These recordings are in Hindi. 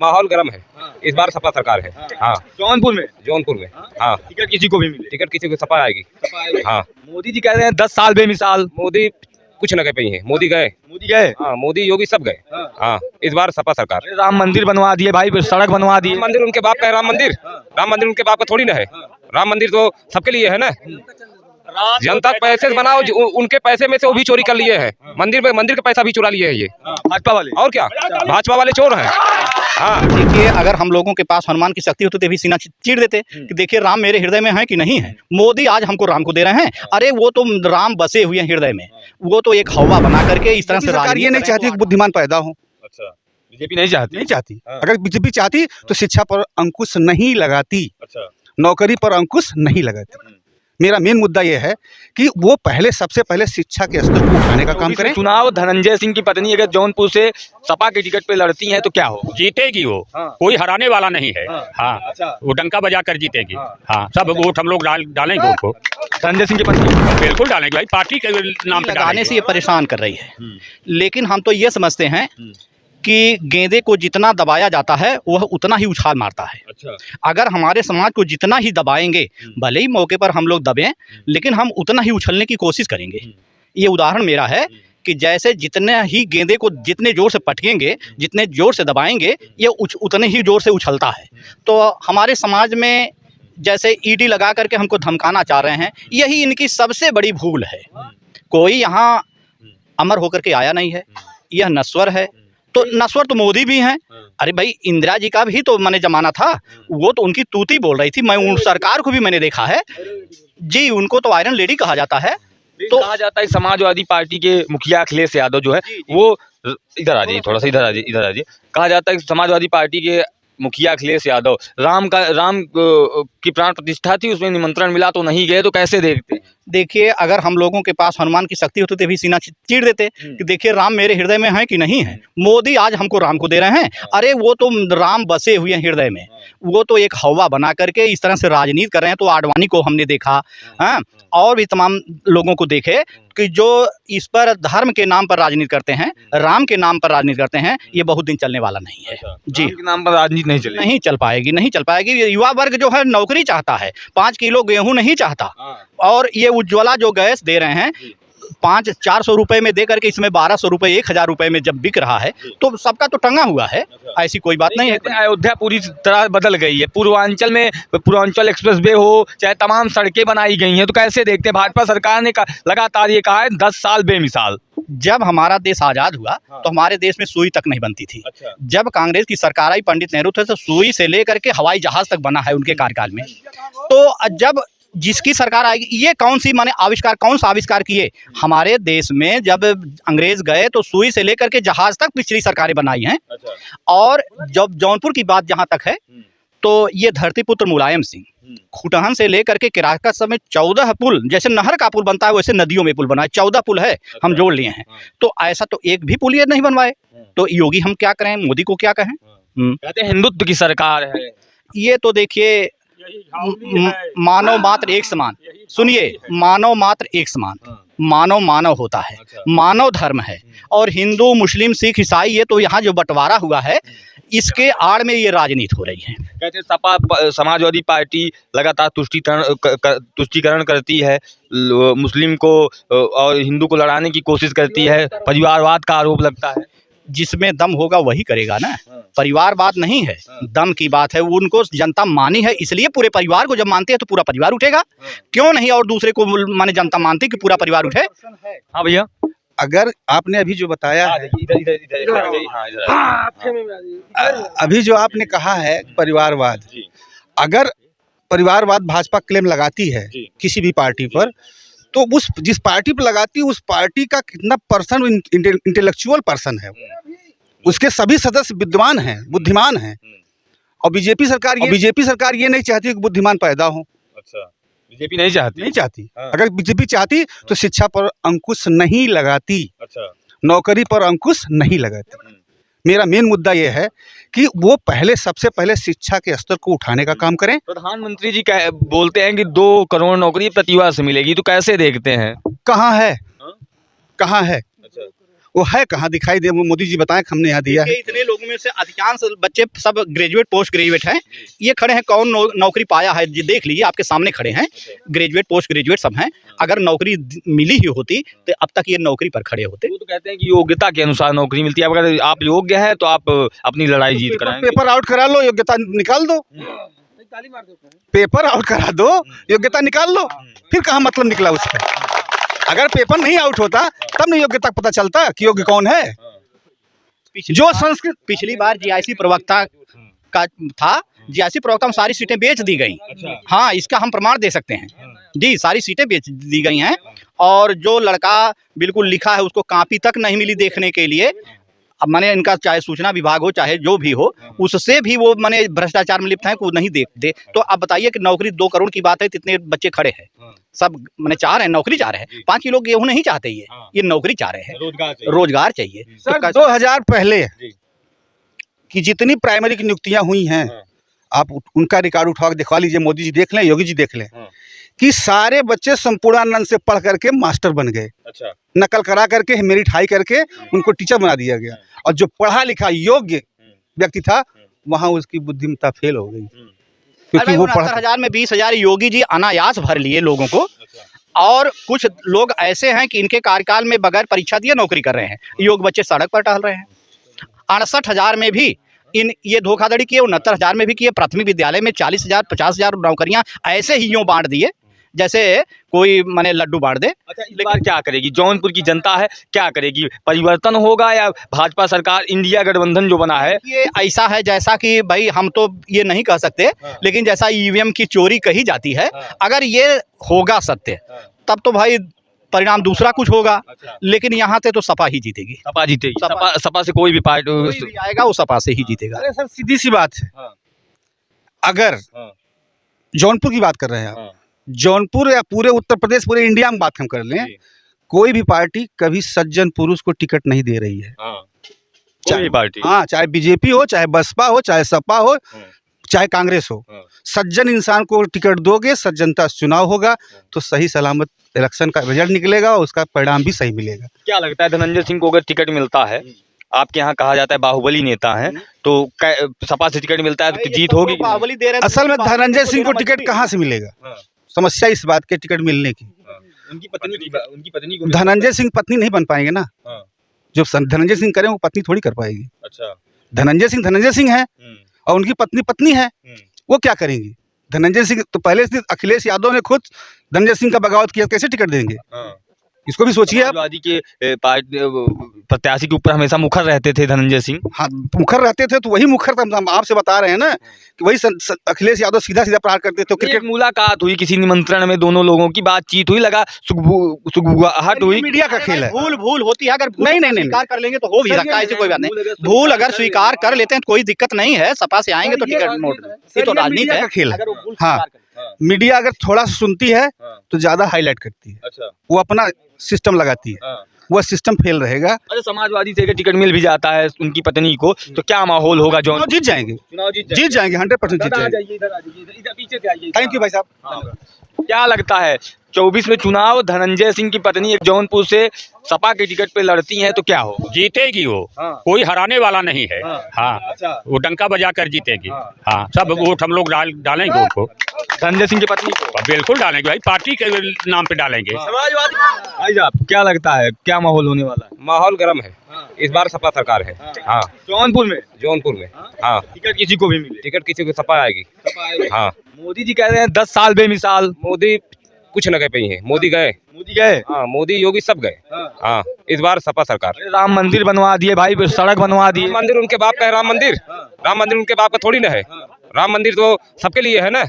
माहौल गर्म है। इस बार सपा सरकार है। हाँ, जौनपुर में जौनपुर में। हाँ, टिकट किसी को भी मिले, टिकट किसी को सपा आएगी। हाँ, मोदी जी कह रहे हैं 10 साल बेमिसाल। मोदी कुछ न कह पाई है। मोदी गए। मोदी गए, हाँ, मोदी योगी सब गए। हाँ, इस बार सपा सरकार। अरे राम मंदिर बनवा दिए भाई, सड़क बनवा दिए। राम मंदिर उनके बाप का है। राम मंदिर उनके बाप का थोड़ी ना है। राम मंदिर तो सबके लिए है ना। जनता पैसे से बनाओ, उनके पैसे में से वो भी चोरी कर लिए हैं। मंदिर का पैसा भी चुरा लिए हैं ये भाजपा वाले। और क्या, भाजपा वाले चोर हैं। हाँ, देखिए, अगर हम लोगों के पास हनुमान की शक्ति होती तो भी सीना चीर देते कि देखिए राम मेरे हृदय में है कि नहीं है। मोदी आज हमको राम को दे रहे हैं। अरे वो तो राम बसे हुए हैं हृदय में, वो तो एक हवा बना करके इस तरह से सरकार ये नहीं चाहती कि बुद्धिमान पैदा हो। अच्छा, बीजेपी नहीं चाहती। नहीं चाहती। अगर बीजेपी चाहती तो शिक्षा पर अंकुश नहीं लगाती, अच्छा, नौकरी पर अंकुश नहीं लगाती। मेरा मेन मुद्दा ये है कि वो सबसे पहले शिक्षा के स्तर को उठाने का काम करें। चुनाव धनंजय सिंह की पत्नी अगर जौनपुर से सपा के टिकट पे लड़ती हैं तो क्या हो? जीतेगी वो। हाँ। कोई हराने वाला नहीं है। हाँ, अच्छा। वो डंका बजा कर जीतेगी। हाँ, सब वोट हम लोग डालेंगे उनको। धनंजय सिंह की पत्नी बिल्कुल डालेंगे भाई, पार्टी के नाम पे लगाने डालेंगे। से ये परेशान कर रही है। लेकिन हम तो ये समझते हैं कि गेंदे को जितना दबाया जाता है वह उतना ही उछाल मारता है। अच्छा, अगर हमारे समाज को जितना ही दबाएंगे, भले ही मौके पर हम लोग दबें, लेकिन हम उतना ही उछलने की कोशिश करेंगे। ये उदाहरण मेरा है कि जैसे जितने ही गेंदे को जितने जोर से पटकेंगे, जितने जोर से दबाएंगे, ये उतने ही जोर से उछलता है। तो हमारे समाज में जैसे ईडी लगा करके हमको धमकाना चाह रहे हैं, यही इनकी सबसे बड़ी भूल है। कोई यहाँ अमर होकर के आया नहीं है, यह नश्वर है। तो नश्वर तो मोदी भी हैं। अरे भाई, इंदिरा जी का भी तो मैंने जमाना था, वो तो उनकी तूती बोल रही थी। मैं उन सरकार को भी मैंने देखा है जी, उनको तो आयरन लेडी कहा जाता है। तो कहा जाता है समाजवादी पार्टी के मुखिया अखिलेश यादव जो है वो, इधर आ जाइए, थोड़ा सा इधर आ जाइए। कहा जाता है कि समाजवादी पार्टी के मुखिया अखिलेश यादव राम की प्राण प्रतिष्ठा थी, उसमें निमंत्रण मिला तो नहीं गए, तो कैसे देखते? देखिए, अगर हम लोगों के पास हनुमान की शक्ति होती तो भी सीना चीर देते कि देखिए राम मेरे हृदय में है कि नहीं है। मोदी आज हमको राम को दे रहे हैं। अरे वो तो राम बसे हुए हैं हृदय में, वो तो एक हवा बना करके इस तरह से राजनीति कर रहे हैं। तो आडवाणी को हमने देखा, हाँ, और भी तमाम लोगों को देखे कि जो इस पर धर्म के नाम पर राजनीति करते हैं, राम के नाम पर राजनीति करते हैं। ये बहुत दिन चलने वाला नहीं है जी। राम के नाम पर राजनीति नहीं चलेगी, नहीं चल पाएगी। युवा वर्ग जो है नौकरी चाहता है, 5 किलो गेहूं नहीं चाहता। और ये उज्ज्वला जो गैस दे रहे हैं 400 रुपए में दे करके, इसमें 1200 रुपए 1000 रुपए में जब बिक रहा है, तो सबका तो टंगा हुआ है। ऐसी कोई बात नहीं है। अयोध्या पूरी तरह बदल गई है। पूर्वांचल में पूर्वांचल एक्सप्रेस वे हो, चाहे तमाम सड़कें बनाई गई हैं, तो कैसे देखते हैं? भाजपा सरकार ने लगातार ये कहा है 10 साल बेमिसाल। जब हमारा देश आज़ाद हुआ तो हमारे देश में सुई तक नहीं बनती थी। अच्छा। जब कांग्रेस की सरकार आई, पंडित नेहरू थे, तो सुई से लेकर के हवाई जहाज तक बना है उनके कार्यकाल में। तो जब जिसकी सरकार आएगी, ये कौन सा आविष्कार किए? हमारे देश में जब अंग्रेज गए तो सुई से लेकर के जहाज तक पिछली सरकारें बनाई हैं। अच्छा। और जब जौनपुर की बात जहाँ तक है, तो ये धरतीपुत्र मुलायम सिंह खुटहन से लेकर के किराकत समेत 14 पुल, जैसे नहर का पुल बनता है वैसे नदियों में पुल बनाए, 14 पुल है, हम जोड़ लिए हैं। तो ऐसा तो एक भी पुल ये नहीं बनवाए। तो योगी हम क्या करें, मोदी को क्या कहें? कहते हैं हिंदुत्व की सरकार है। ये तो देखिए, मानव मात्र एक समान। सुनिए, मानव मात्र एक समान, मानव होता है, मानव धर्म है। और हिंदू, मुस्लिम, सिख, ईसाई, ये तो यहाँ जो बंटवारा हुआ है, इसके आड़ में ये राजनीति हो रही है। कहते हैं सपा समाजवादी पार्टी लगातार तुष्टीकरण करती है, मुस्लिम को और हिंदू को लड़ाने की कोशिश करती है, परिवारवाद का आरोप लगता है। जिसमें दम होगा वही करेगा ना। परिवारवाद नहीं है, दम की बात है। उनको जनता मानी है, इसलिए पूरे परिवार को जब मानते हैं तो पूरा परिवार उठेगा। क्यों नहीं? और दूसरे को माने जनता मानती कि पूरा परिवार उठे। हाँ भैया, अगर आपने अभी जो बताया है, अभी जो आपने कहा है परिवारवाद, अगर परिवारवाद भाजपा क्लेम लगाती है किसी भी पार्टी पर, तो उस जिस पार्टी पर लगाती है उस पार्टी का कितना पर्सन इंटेलेक्चुअल पर्सन है, उसके सभी सदस्य विद्वान हैं, बुद्धिमान हैं। और बीजेपी सरकार ये नहीं चाहती कि बुद्धिमान पैदा हो। अच्छा, बीजेपी नहीं चाहती। अगर बीजेपी चाहती तो शिक्षा पर अंकुश नहीं लगाती। अच्छा। नौकरी पर अंकुश नहीं लगाती। मेरा मेन मुद्दा ये है कि वो सबसे पहले शिक्षा के स्तर को उठाने का काम करें। प्रधानमंत्री जी बोलते हैं कि 2 करोड़ नौकरी प्रतिभा से मिलेगी, तो कैसे देखते हैं? कहाँ है? अच्छा। वो है कहाँ, दिखाई दे, वो मोदी जी बताएं कि हमने यहाँ दिया है। इतने लोगों में से अधिकांश बच्चे सब ग्रेजुएट पोस्ट ग्रेजुएट हैं। ये खड़े हैं, कौन नौकरी पाया है जी देख लीजिए, आपके सामने खड़े हैं, ग्रेजुएट पोस्ट ग्रेजुएट सब हैं। अगर नौकरी मिली ही होती तो अब तक ये नौकरी पर खड़े होते। वो तो कहते हैं कि योग्यता के अनुसार नौकरी मिलती है, अगर आप योग्य हैं तो आप अपनी लड़ाई जीत कराएंगे। पेपर आउट करा लो, योग्यता निकाल दो, पेपर आउट करा दो, योग्यता निकाल लो, फिर कहाँ मतलब निकला उसका। अगर पेपर नहीं आउट होता तब नहीं योग्यता पता चलता कि योग्य कौन है। जो संस्कृत पिछली बार जीआईसी प्रवक्ता का था, जीआईसी प्रवक्ता में सारी सीटें बेच दी गई। हाँ, इसका हम प्रमाण दे सकते हैं जी, सारी सीटें बेच दी गई हैं। और जो लड़का बिल्कुल लिखा है उसको कॉपी तक नहीं मिली देखने के लिए। अब मैंने इनका चाहे सूचना विभाग हो चाहे जो भी हो, उससे भी वो मैंने भ्रष्टाचार में लिप्त हैं, को नहीं दे। तो अब बताइए कि नौकरी 2 करोड़ की बात है, इतने बच्चे खड़े हैं, सब मैंने चाह रहे हैं, नौकरी चाह रहे हैं। 5 किलो गेहूं नहीं चाहते, ये नौकरी चाह रहे हैं, रोजगार चाहिए। सर 2000 पहले की जितनी प्राइमरी की नियुक्तियां हुई हैं, आप उनका रिकॉर्ड उठा के दिखवा लीजिए, मोदी जी देख लें, योगी जी देख लें, कि सारे बच्चे संपूर्णानंद से पढ़ करके मास्टर बन गए। अच्छा, नकल करा करके, मेरिट हाई करके उनको टीचर बना दिया गया। और जो पढ़ा लिखा योग्य व्यक्ति था, वहां उसकी बुद्धिमत्ता फेल हो गई, क्योंकि वो 69,000 में 20,000 योगी जी अनायास भर लिए लोगों को। और कुछ लोग ऐसे हैं कि इनके कार्यकाल में बगैर परीक्षा दिए नौकरी कर रहे हैं। योग्य बच्चे सड़क पर टहल रहे हैं। 68,000 में भी ये धोखाधड़ी किए, 69,000 में भी किए। प्राथमिक विद्यालय में 40,000 50,000 नौकरियां ऐसे ही यूं बांट दिए जैसे कोई माने लड्डू बांट दे। अच्छा, इस बार क्या करेगी जौनपुर की जनता है, क्या करेगी? परिवर्तन होगा या भाजपा सरकार, इंडिया गठबंधन जो बना है? ये ऐसा है जैसा कि भाई हम तो ये नहीं कह सकते, लेकिन जैसा ईवीएम की चोरी कही जाती है, अगर ये होगा सत्य तब तो भाई परिणाम दूसरा कुछ होगा। लेकिन यहाँ से तो सपा ही जीतेगी, सपा जीतेगी। सपा से कोई भी पार्टी आएगा वो सपा से ही जीतेगा। अरे सर सीधी सी बात है, अगर जौनपुर की बात कर रहे हैं आप, जौनपुर या पूरे उत्तर प्रदेश, पूरे इंडिया में बात हम कर लें, कोई भी पार्टी कभी सज्जन पुरुष को टिकट नहीं दे रही है। चाहे पार्टी, हाँ, चाहे बीजेपी हो, चाहे बसपा हो, चाहे सपा हो, चाहे कांग्रेस हो, सज्जन इंसान को टिकट दोगे, सज्जनता से चुनाव होगा, तो सही सलामत इलेक्शन का रिजल्ट निकलेगा और उसका परिणाम भी सही मिलेगा। क्या लगता है धनंजय सिंह को अगर टिकट मिलता है, आपके यहाँ कहा जाता है बाहुबली नेता है, तो सपा से टिकट मिलता है तो जीत होगी? बाहुबली दे रहे हैं। असल में धनंजय सिंह को टिकट कहाँ से मिलेगा? समस्या इस बात के टिकट मिलने की, उनकी पत्नी को धनंजय सिंह पत्नी नहीं बन पाएंगे ना। जो धनंजय सिंह करें वो पत्नी थोड़ी कर पाएगी। अच्छा, धनंजय सिंह है और उनकी पत्नी है, वो क्या करेंगी? धनंजय सिंह तो पहले से अखिलेश यादव ने खुद धनंजय सिंह का बगावत किया, कैसे टिकट देंगे? इसको भी सोचिए आप। समाजवादी के प्रत्याशी के ऊपर हमेशा मुखर रहते थे धनंजय सिंह। हाँ, मुखर रहते थे, तो वही मुखर हम आपसे बता रहे हैं ना कि वही अखिलेश यादव सीधा प्रहार करते थे। तो क्रिकेट मुलाकात हुई, किसी निमंत्रण में दोनों लोगों की बातचीत हुई, लगा सुगबुगाहट हुई। मीडिया का खेल है, भूल होती है। अगर नहीं स्वीकार कर लेंगे तो हो भी सकता है, ऐसी कोई बात नहीं। भूल अगर स्वीकार कर लेते हैं तो कोई दिक्कत नहीं है, सपा से आएंगे तो टिकट नोट, ये तो राजनीति है, खेल है। हाँ, मीडिया अगर थोड़ा सा सुनती है तो ज्यादा हाईलाइट करती है। अच्छा, वो अपना सिस्टम लगाती है, वो सिस्टम फेल रहेगा। अरे समाजवादी से अगर टिकट मिल भी जाता है उनकी पत्नी को, तो क्या माहौल होगा? जो जीत जाएंगे, जीत जाएंगे, 100% जीत जाएंगे। थैंक यू भाई साहब। क्या लगता है 24 में चुनाव, धनंजय सिंह की पत्नी एक जौनपुर से सपा के टिकट पे लड़ती हैं, तो क्या हो? जीतेगी वो, कोई हराने वाला नहीं है। हाँ, वो डंका बजा कर जीतेगी। हाँ, सब वोट हम लोग डालेंगे उनको, धनंजय सिंह की पत्नी को बिल्कुल डालेंगे भाई, पार्टी के नाम पे डालेंगे। भाई साहब, क्या लगता है क्या माहौल होने वाला है? माहौल गर्म है, इस बार सपा सरकार है। हाँ, जौनपुर में हाँ, टिकट किसी को भी मिले, टिकट किसी को सपा आएगी। हाँ, मोदी जी कह रहे हैं 10 साल बेमिसाल। मोदी कुछ न कह पाई है, मोदी गए। हाँ, मोदी योगी सब गए। हाँ, इस बार सपा सरकार। राम मंदिर बनवा दिए भाई, सड़क बनवा दिए। मंदिर उनके बाप का है, राम मंदिर उनके बाप का थोड़ी ना है। राम मंदिर तो सबके लिए है ना।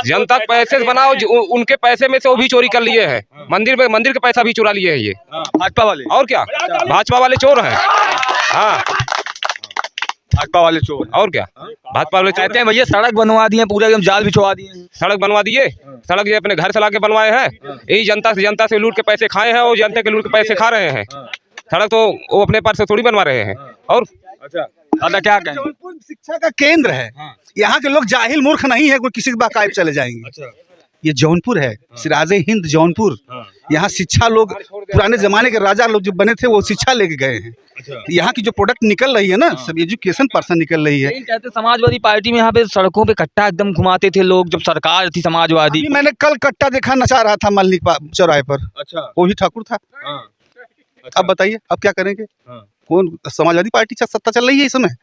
जनता के पैसे से बनाओ, उनके पैसे में से वो भी चोरी कर लिए हैं। मंदिर का पैसा भी चुरा लिए हैं ये भाजपा वाले। और क्या, भाजपा वाले चोर हैं। हाँ, भाजपा वाले चोर। और क्या, भाजपा वाले कहते हैं भैया सड़क बनवा दिए, पूरा एकदम जाल बिछवा दिए। सड़क बनवा दिए, सड़क ये अपने घर से लाके बनवाए हैं। यही जनता से लूट के पैसे खाए हैं और जनता के लूट के पैसे खा रहे हैं। सड़क तो वो अपने पास से थोड़ी बनवा रहे हैं। और अच्छा, दादा क्या कहें? जौनपुर शिक्षा का केंद्र है, यहाँ के लोग जाहिल मूर्ख नहीं है, कोई किसी के बाकायब चले जाएंगे। ये जौनपुर है, सिराजे हिंद जौनपुर। यहाँ शिक्षा लोग पुराने जमाने के राजा लोग जो बने थे वो शिक्षा लेके गए हैं। यहाँ की जो प्रोडक्ट निकल रही है ना, सब एजुकेशन पर्सन निकल रही है। लेकिन कहते समाजवादी पार्टी में यहाँ पे सड़कों पे कट्टा एकदम घुमाते थे लोग, जब सरकार थी समाजवादी। अभी मैंने कल कट्टा देखा, नचा रहा था मल्लिक चौराहे पर। अच्छा, वो भी ठाकुर था। अब बताइए अब क्या करेंगे? कौन समाजवादी पार्टी सत्ता चल रही है इस समय?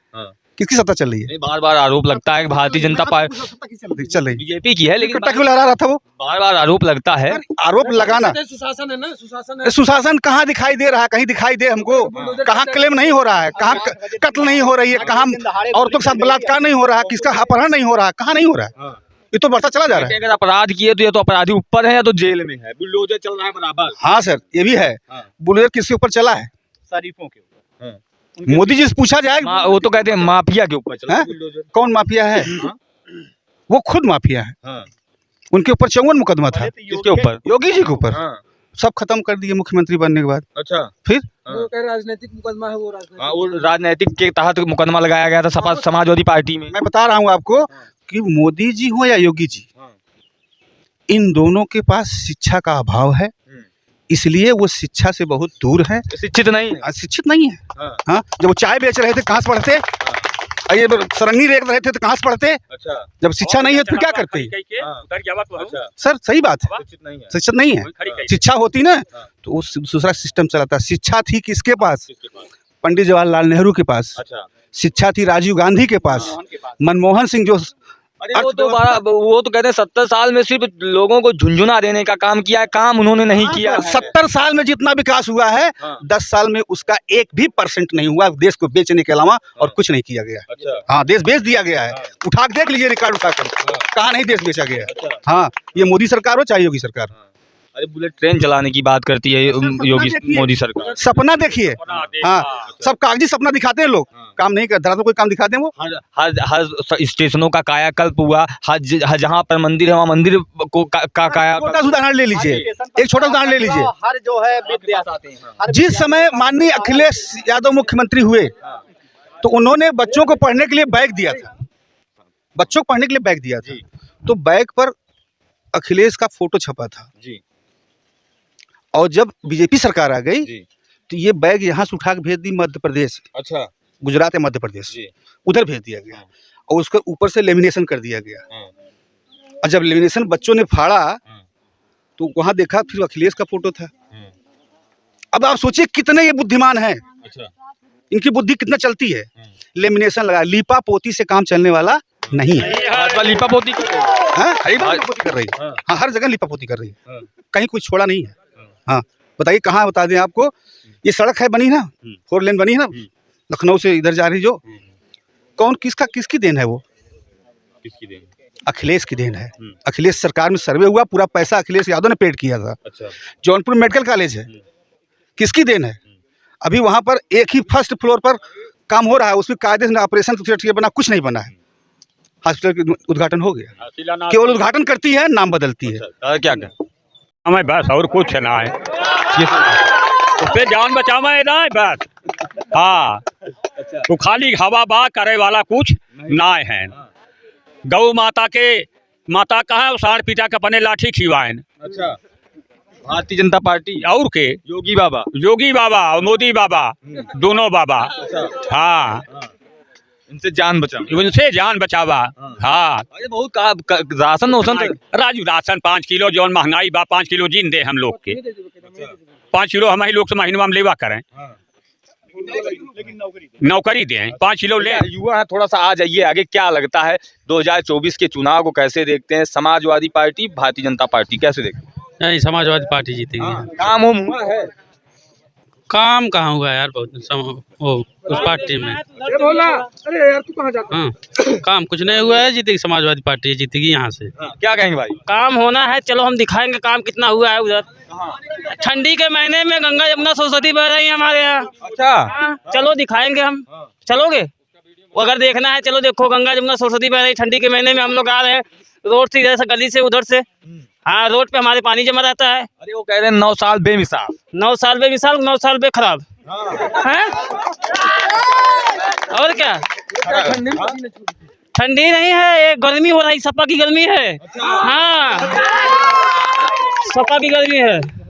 किसकी सत्ता चल रही है? बार बार आरोप लगता है कि भारतीय जनता पार्टी चल रही बीजेपी की है, लेकिन कट्टा क्यों लहरा रहा था वो? बार बार आरोप लगता है। आरोप लगाना, सुशासन है ना, सुशासन है। सुशासन कहाँ दिखाई दे रहा है? कहीं दिखाई दे हमको? कहाँ क्लेम नहीं हो रहा है? कहाँ कत्ल नहीं हो रही है? कहाँ औरतों के साथ बलात्कार नहीं हो रहा है? किसका अपहरण नहीं हो रहा है? कहाँ नहीं हो रहा है? ये तो बढ़ता चला जा रहा है। अगर अपराध किए तो ये तो अपराधी ऊपर है या तो जेल में है, बुलडोजर चल रहा है बराबर। हाँ सर, ये भी है। बुलडोजर किसके ऊपर चला है? शरीफों के ऊपर। मोदी जी से पूछा जाए, वो तो कहते हैं माफिया के ऊपर चला है हैं? बुलडोजर। कौन माफिया है? वो खुद माफिया है। उनके ऊपर 54 मुकदमा था। किसके ऊपर? योगी जी के ऊपर। सब खत्म कर दिए मुख्यमंत्री बनने के बाद। अच्छा, फिर वो कह राजनीतिक मुकदमा है, वो राजनीतिक। वो राजनीतिक के तहत मुकदमा लगाया गया था समाजवादी पार्टी में। मैं बता रहा हूँ आपको कि मोदी जी हो या योगी जी, इन दोनों के पास शिक्षा का अभाव है, इसलिए वो शिक्षा से बहुत दूर है। शिक्षित नहीं है। शिक्षित नहीं है। हाँ, जब वो चाय बेच रहे थे कहाँ से पढ़ते? ये सरंगी रेत रहे थे तो कहाँ से पढ़ते? अच्छा, जब शिक्षा नहीं है तो क्या करते? सर सही बात है, शिक्षित नहीं है। शिक्षा होती ना तो उस दूसरा सिस्टम चलाता। शिक्षा थी किसके पास? पंडित जवाहरलाल नेहरू के पास। शिक्षा थी राजीव गांधी के पास, मनमोहन सिंह जो वो तो कहते हैं 70 साल में सिर्फ लोगों को झुंझुना देने का काम किया है, काम उन्होंने नहीं किया। 70 साल में जितना विकास हुआ है 10 साल में उसका 1% नहीं हुआ। देश को बेचने के अलावा और कुछ नहीं किया गया। हाँ, देश बेच दिया गया है। उठा के देख लीजिए रिकॉर्ड उठाकर, कहाँ नहीं देश बेचा गया। हाँ, ये मोदी सरकार हो चाहे योगी सरकार। अरे बुलेट ट्रेन चलाने की बात करती है योगी मोदी सरकार। सपना देखिए। हाँ, सब कागजी सपना दिखाते हैं लोग, काम नहीं करते। तो कोई काम दिखाते हैं वो। हर स्टेशनों का कायाकल्प हुआ, हर जहाँ पर मंदिर है वहाँ मंदिर को काया। छोटा उदाहरण ले लीजिए, एक छोटा उदाहरण ले लीजिए। हर जो है विद्यास आते हैं। जिस समय माननीय अखिलेश यादव मुख्यमंत्री हुए तो उन्होंने बच्चों को पढ़ने के लिए बैग दिया था। बच्चों को पढ़ने के लिए बैग दिया था, तो बैग पर अखिलेश का फोटो छपा था जी। और जब बीजेपी सरकार आ गई तो ये बैग यहाँ से उठा के भेज दी मध्य प्रदेश। अच्छा, गुजरात या मध्य प्रदेश, उधर भेज दिया गया और उसके ऊपर से लेमिनेशन कर दिया गया। और जब लेमिनेशन बच्चों ने फाड़ा तो वहां देखा फिर अखिलेश का फोटो था। अब आप सोचिए कितने ये बुद्धिमान हैं। अच्छा, इनकी बुद्धि कितना चलती है। लेमिनेशन लगा, लीपा पोती से काम चलने वाला नहीं है। लीपा पोती कर रही है। हाँ, हर जगह लीपा पोती कर रही है, कहीं कुछ छोड़ा नहीं है। हाँ, बताइए कहाँ, बता दें आपको। ये सड़क है बनी ना, 4 लेन बनी है ना, लखनऊ से इधर जा रही जो, कौन किसकी देन है वो? किसकी देन? अखिलेश की देन है। अखिलेश सरकार में सर्वे हुआ, पूरा पैसा अखिलेश यादव ने पेड किया था। अच्छा। जौनपुर मेडिकल कॉलेज है, किसकी देन है? अभी वहाँ पर एक ही फर्स्ट फ्लोर पर काम हो रहा है, उसमें कायदे से ऑपरेशन बना, कुछ नहीं बना है। हॉस्पिटल का उद्घाटन हो गया, केवल उद्घाटन करती है, नाम बदलती है। क्या हमें बस और कुछ ना है, उससे जान बचावा है ना बस। हाँ, तो खाली हवा बा करे वाला कुछ ना है। गौ माता कहा है, साढ़ पीटा के अपने लाठी खिवाएं। अच्छा, भारतीय जनता पार्टी और के योगी बाबा और मोदी बाबा, दोनों बाबा। हाँ, इनसे जान बचावा। हाँ, बहुत राशन राजू राशन 5 किलो जौन महंगाई बा, 5 किलो जीन दे हम लोग के। 5 किलो हमारे लोग से महीनवा में लेवा करें, नौकरी दें, 5 किलो ले। युवा है, थोड़ा सा आ जाइए आगे। क्या लगता है 2024 के चुनाव को कैसे देखते हैं? समाजवादी पार्टी, भारतीय जनता पार्टी, कैसे देखते हैं? नहीं, समाजवादी पार्टी जीतेगी। काम हुआ है? काम कहाँ हुआ यार, बहुत वो उस पार्टी में। अरे यार तू कहाँ जाता है? हाँ, काम कुछ नहीं हुआ है, जीतेगी समाजवादी पार्टी, जीतेगी यहाँ से। क्या कहेंगे भाई? काम होना है, चलो हम दिखाएंगे काम कितना हुआ है उधर। ठंडी के महीने में गंगा यमुना सरस्वती बह रही है हमारे यहाँ। अच्छा, चलो दिखाएंगे हम। चलोगे? अगर देखना है चलो देखो, गंगा यमुना सरस्वती बह रही। ठंडी के महीने में हम लोग आ रहे हैं रोड से, इधर से गली से उधर से। हाँ, रोड पे हमारे पानी जमा रहता है। अरे वो कह रहे हैं 9 साल बेमिसाल। 9 साल बेमिसाल, 9 साल बेखराब है। और क्या? ठंडी नहीं है, ये गर्मी हो रही, सपा की गर्मी है। हाँ, सपा की गर्मी है।